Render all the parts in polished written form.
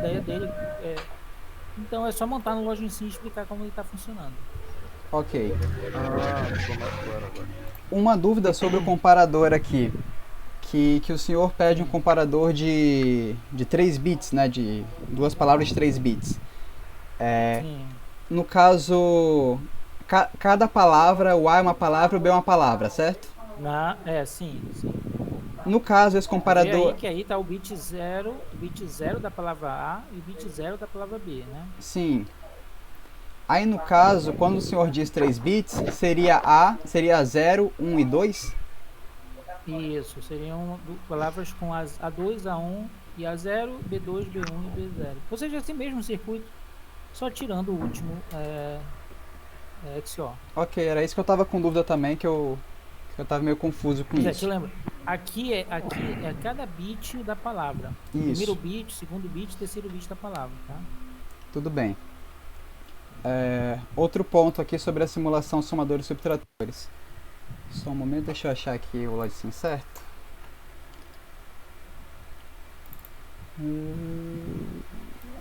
ideia dele. Então é só montar no Login Sim e explicar como ele está funcionando. Ok. Ah, ficou mais claro agora. Uma dúvida sobre o comparador aqui. Que o senhor pede um Sim, comparador de 3 bits, né? De duas palavras de 3 bits. sim. No caso, cada palavra, o A é uma palavra e o B é uma palavra, certo? Sim, sim. No caso, esse Vê aí comparador. que aí tá o bit zero da palavra A e o bit zero da palavra B, né? Sim. Aí no caso, quando o senhor diz 3 bits, seria zero, um e 2. Isso, seriam palavras com as A2, A1 e A0, B2, B1 e B0. Ou seja, esse mesmo circuito, só tirando o último XOR. Ok, era isso que eu tava com dúvida também, que eu tava meio confuso com Pois é, te isso. lembra? Aqui é cada bit da palavra. Primeiro Isso, bit, segundo bit, terceiro bit da palavra, tá? tudo bem. Outro ponto aqui sobre a simulação somadores e subtratores. Só um momento, deixa eu achar aqui o login certo.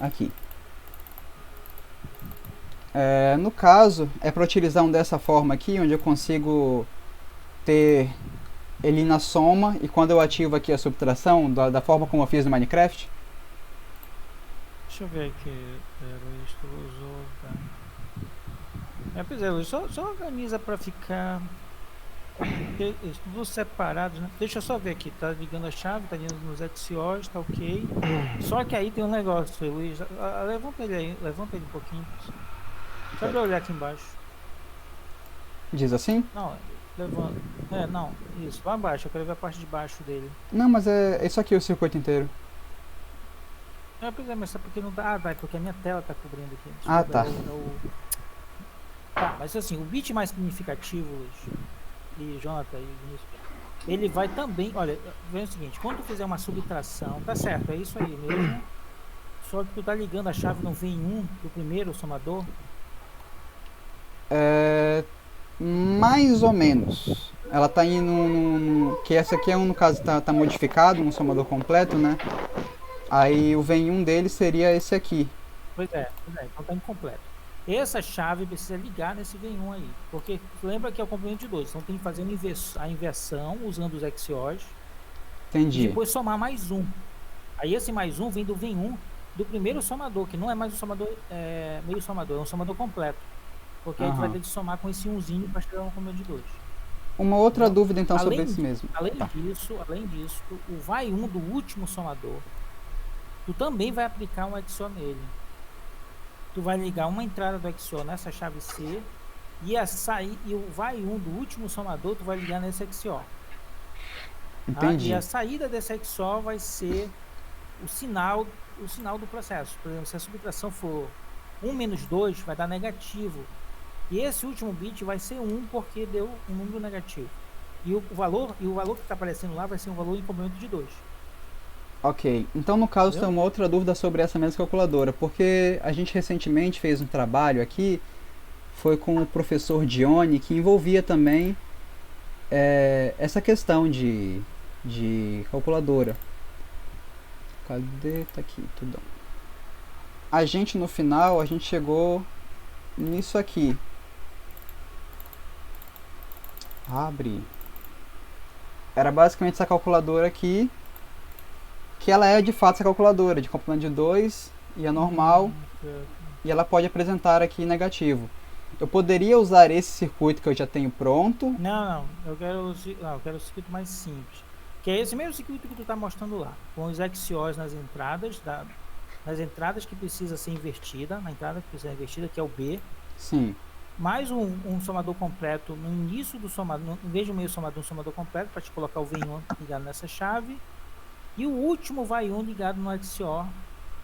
Aqui. No caso, é para utilizar um dessa forma aqui, onde eu consigo ter ele na soma, e quando eu ativo aqui a subtração, da forma como eu fiz no Minecraft. Deixa eu ver aqui. Luiz, tu usou. Tá. Pois é, Luiz, só organiza para ficar. Tudo separados, né? Deixa eu só ver aqui. Tá ligando a chave, tá ligando nos XORs, tá ok. Só que aí tem um negócio, Luiz. Levanta ele aí, levanta ele um pouquinho. Só pra eu olhar aqui embaixo. Diz assim? Não, levanta. Não, isso. Vai abaixo, eu quero ver a parte de baixo dele. Não, mas é isso aqui o circuito inteiro. Pois é, mas sabe por que não dá? Ah, vai, porque a minha tela tá cobrindo aqui. Ah, Desculpa, tá. Tá, mas assim, o bit mais significativo, Luiz, e Jonathan e Vinícius, ele vai também. Olha, vem o seguinte: quando tu fizer uma subtração, tá certo, é isso aí mesmo. Só que tu tá ligando a chave no VIN1 do primeiro somador. É, mais ou menos. Ela tá indo que essa aqui no caso tá modificado, um somador completo, né? Aí o vem um deles seria esse aqui. Pois é, então tá incompleto. Essa chave precisa ligar nesse VIN1 aí, porque lembra que é o complemento de dois, então tem que fazer a inversão usando os XORs e Entendi. depois somar mais um. Aí esse mais um vem do VIN1 do primeiro somador, que não é mais um somador meio somador, é um somador completo. Porque aí tu vai Aham. ter que somar com esse umzinho para chegar no complemento de dois. Uma outra Entendeu? dúvida então sobre esse mesmo. Tá. Além disso, o vai um do último somador, tu também vai aplicar um XOR nele. Tu vai ligar uma entrada do XOR nessa chave C e o vai um do último somador tu vai ligar nesse XOR. Tá? E Entendi. a saída desse XOR vai ser o sinal do processo. Por exemplo, se a subtração for 1 menos 2, vai dar negativo. E esse último bit vai ser 1 porque deu um número negativo. E o valor que está aparecendo lá vai ser um valor em complemento de 2. Ok. Então no caso tem Entendeu? uma outra dúvida sobre essa mesma calculadora, porque a gente recentemente fez um trabalho aqui, foi com o professor Dione, que envolvia também essa questão de calculadora. Cadê? Tá aqui, tudo. A gente no final, a gente chegou nisso aqui. Abre. Era basicamente essa calculadora aqui, que ela é de fato essa calculadora, de complemento de 2 e é normal, Certo. e ela pode apresentar aqui negativo. Eu poderia usar esse circuito que eu já tenho pronto. Não, eu quero o circuito mais simples. Que é esse mesmo circuito que tu está mostrando lá, com os XORs nas entradas que precisa ser invertida, na entrada que precisa ser invertida, que é o B, Sim, mais um somador completo no início do somador, em vez de um meio somador, um somador completo, para te colocar o VIN1 ligado nessa chave, e o último vai 1 ligado no XOR,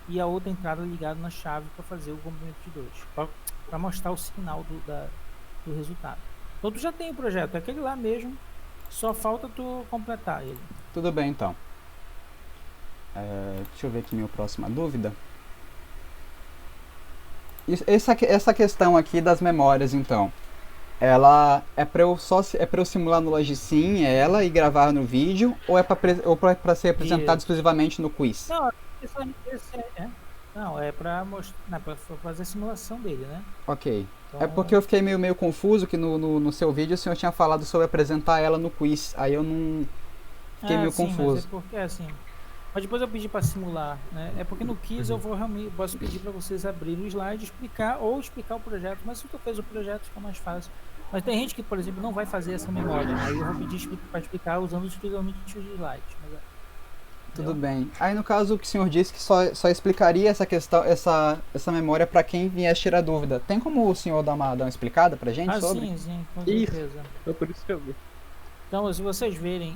e a outra entrada ligada na chave para fazer o complemento de 2, para mostrar o sinal do resultado. Então tu já tem o projeto, é aquele lá mesmo, só falta tu completar ele. tudo bem então. Deixa eu ver aqui minha próxima dúvida. Essa questão aqui das memórias, então, ela é para eu simular no Logicim ela e gravar no vídeo, ou é para ser apresentado Isso. exclusivamente no quiz? Não, esse é. Não, é para mostrar, para fazer a simulação dele, né? Ok. É Então, porque eu fiquei meio confuso que no seu vídeo o senhor tinha falado sobre apresentar ela no quiz. Aí eu não fiquei meio sim, mas é confuso. porque assim. Mas depois eu pedi para simular, né? É porque no Kiss eu vou realmente posso pedir para vocês abrirem o slide, explicar ou explicar o projeto. Mas se tu fez o projeto fica mais fácil. Mas tem gente que, por exemplo, não vai fazer essa memória. Aí eu vou pedir para explicar usando exclusivamente os slides. Tudo Entendeu? bem. Aí no caso o que o senhor disse que só explicaria essa questão, essa memória para quem viesse tirar dúvida. Tem como o senhor dar uma explicada pra gente Ah, sobre? sim, com Isso, certeza. foi por isso que eu vi. Então, se vocês verem,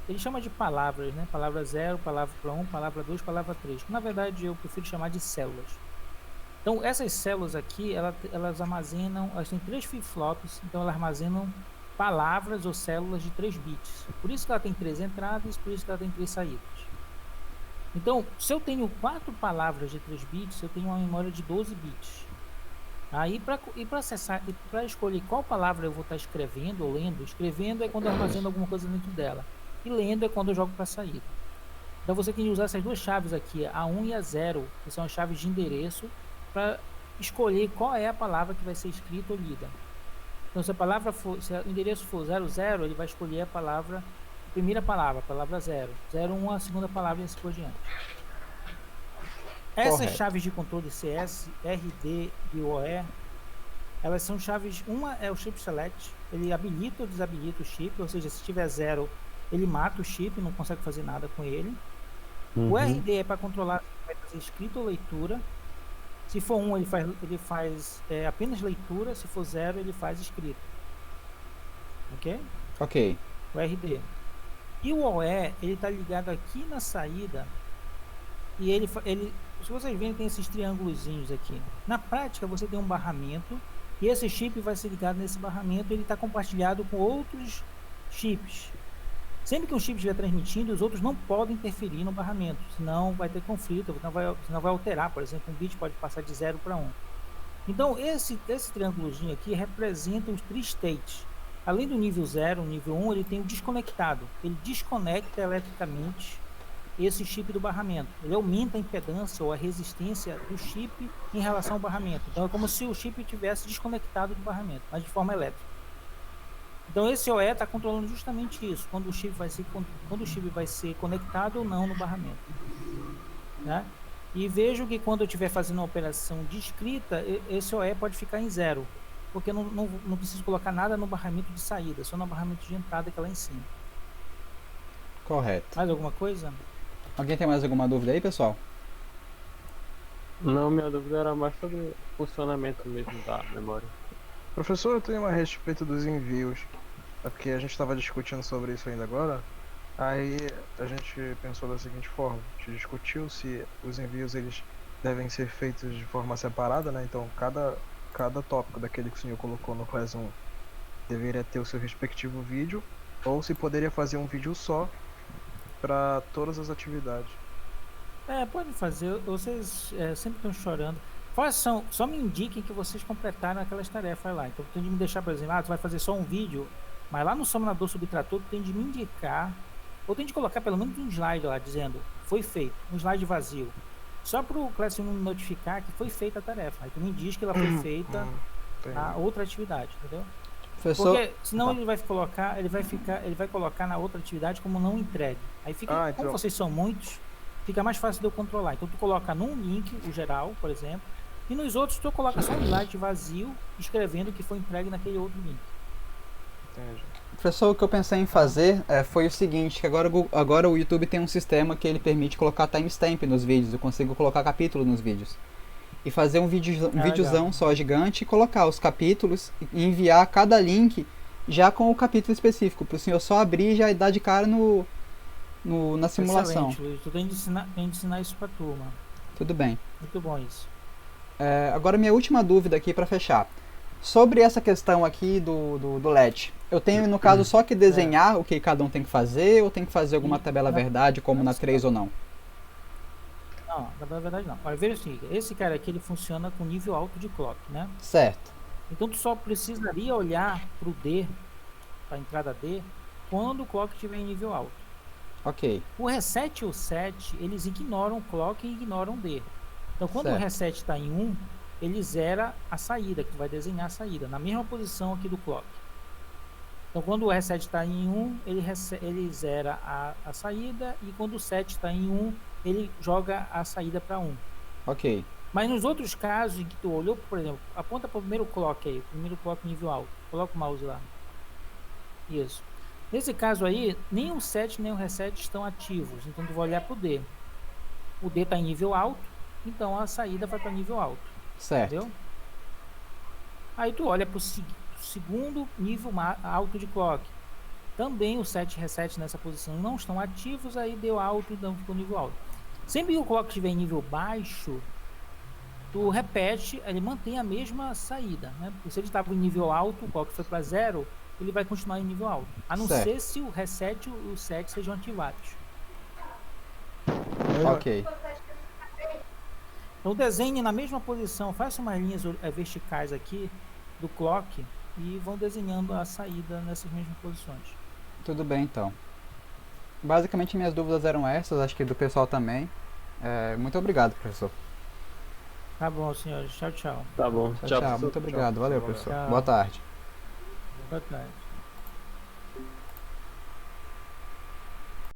ele chama de palavras, né? Palavra 0, palavra um, palavra 2, palavra 3. Na verdade, eu prefiro chamar de células. Então, essas células aqui, elas armazenam, elas têm 3 flip-flops, então elas armazenam palavras ou células de 3 bits. Por isso que ela tem 3 entradas, por isso que ela tem 3 saídas. Então, se eu tenho 4 palavras de 3 bits, eu tenho uma memória de 12 bits. Aí, para acessar, para escolher qual palavra eu vou estar escrevendo ou lendo, escrevendo é quando eu armazeno alguma coisa dentro dela, e lendo é quando eu jogo para saída. Então, você tem que usar essas duas chaves aqui, a 1 e a 0, que são as chaves de endereço, para escolher qual é a palavra que vai ser escrita ou lida. Então, se o endereço for 00, ele vai escolher a primeira palavra, a palavra 0. 01, a segunda palavra e assim por diante. Essas Correto. chaves de controle CS, RD e OE, elas são chaves, uma é o chip select, ele habilita ou desabilita o chip, ou seja, se tiver 0, ele mata o chip, não consegue fazer nada com ele. O RD é para controlar se vai fazer escrita ou leitura. Se for 1, ele faz apenas leitura, se for 0, ele faz escrita. Ok? Ok. O RD. E o OE, ele está ligado aqui na saída, e se vocês verem, tem esses triângulozinhos aqui. Na prática, você tem um barramento, e esse chip vai ser ligado nesse barramento, ele está compartilhado com outros chips. Sempre que um chip estiver transmitindo, os outros não podem interferir no barramento, senão vai ter conflito, senão vai alterar, por exemplo, um bit pode passar de 0 para 1. Então, esse triângulozinho aqui representa os 3 states. Além do nível 0, o nível 1, ele tem o desconectado. Ele desconecta eletricamente esse chip do barramento. Ele aumenta a impedância ou a resistência do chip em relação ao barramento. Então, é como se o chip tivesse desconectado do barramento, mas de forma elétrica. Então, esse OE está controlando justamente isso, quando o chip vai ser conectado ou não no barramento. Né? E vejo que quando eu estiver fazendo uma operação de escrita, esse OE pode ficar em 0, porque eu não preciso colocar nada no barramento de saída, só no barramento de entrada que é lá em cima. Correto. Mais alguma coisa? Alguém tem mais alguma dúvida aí, pessoal? Não, minha dúvida era mais sobre o funcionamento mesmo da memória. Professor, eu tenho uma a respeito dos envios. É porque a gente estava discutindo sobre isso ainda agora. Aí a gente pensou da seguinte forma: a gente discutiu se os envios eles devem ser feitos de forma separada, né? Então cada tópico daquele que o senhor colocou no Class 1 deveria ter o seu respectivo vídeo, ou se poderia fazer um vídeo só para todas as atividades. Pode fazer. Vocês sempre estão chorando. Só me indiquem que vocês completaram aquelas tarefas lá. Então, tem de me deixar, por exemplo, tu vai fazer só um vídeo, mas lá no Sominador Subtrator, tu tem de me indicar, ou tem de colocar pelo menos um slide lá, dizendo, foi feito, um slide vazio. Só para o Classroom notificar que foi feita a tarefa. Aí tu me diz que ela foi feita na outra atividade, entendeu? Professor, Porque senão ele vai colocar na outra atividade como não entregue. Aí fica, como vocês são muitos, fica mais fácil de eu controlar. Então tu coloca num link, o geral, por exemplo, e nos outros tu coloca só um slide vazio, escrevendo que foi entregue naquele outro link. Entendi. professor, o que eu pensei em fazer foi o seguinte, que agora o YouTube tem um sistema que ele permite colocar timestamp nos vídeos, eu consigo colocar capítulo nos vídeos. E fazer um videozão só gigante e colocar os capítulos e enviar cada link já com o capítulo específico, para o senhor só abrir e já dar de cara na simulação. Excelente, Luiz. Tu tem de ensinar isso pra turma. Tudo bem. Muito bom isso. Agora minha última dúvida aqui para fechar. Sobre essa questão aqui do LED. Eu tenho, no caso, só que desenhar o que cada um tem que fazer, ou tem que fazer alguma tabela verdade, como na 3 ou não? Não, na verdade não. Olha, veja o seguinte, esse cara aqui ele funciona com nível alto de clock, né? Certo. Então tu só precisaria olhar pro D, para a entrada D, quando o clock estiver em nível alto. Ok, O reset e o set, eles ignoram o clock e ignoram o D. Então, quando o certo. reset está em 1, ele zera a saída, que tu vai desenhar a saída, na mesma posição aqui do clock. Então, quando o reset está em 1, ele zera a saída, e quando o set está em 1, ele joga a saída para 1. Ok, Mas nos outros casos em que tu olhou, por exemplo, aponta para o primeiro clock aí, primeiro clock nível alto, coloca o mouse lá. Isso. Nesse caso aí, nem o set nem o reset estão ativos, então tu vai olhar para o D. O D está em nível alto, então a saída vai para nível alto, certo. entendeu? Aí tu olha para o segundo nível alto de clock. Também o set e reset nessa posição não estão ativos, aí deu alto, então ficou nível alto. Sempre que o clock estiver em nível baixo, tu repete, ele mantém a mesma saída, né? Porque se ele estava em nível alto, o clock foi para 0, ele vai continuar em nível alto. A não Certo. ser se o reset e o set sejam ativados. Ok, Então desenhe na mesma posição, faça umas linhas verticais aqui do clock e vão desenhando a saída nessas mesmas posições. tudo bem então. Basicamente minhas dúvidas eram essas, acho que do pessoal também. Muito obrigado, professor. Tá bom, senhores. Tchau, tchau. Tá bom. Tchau, Tchau, tchau. professor. Muito obrigado. Valeu, Valeu. professor. Tchau. Boa tarde. Boa tarde.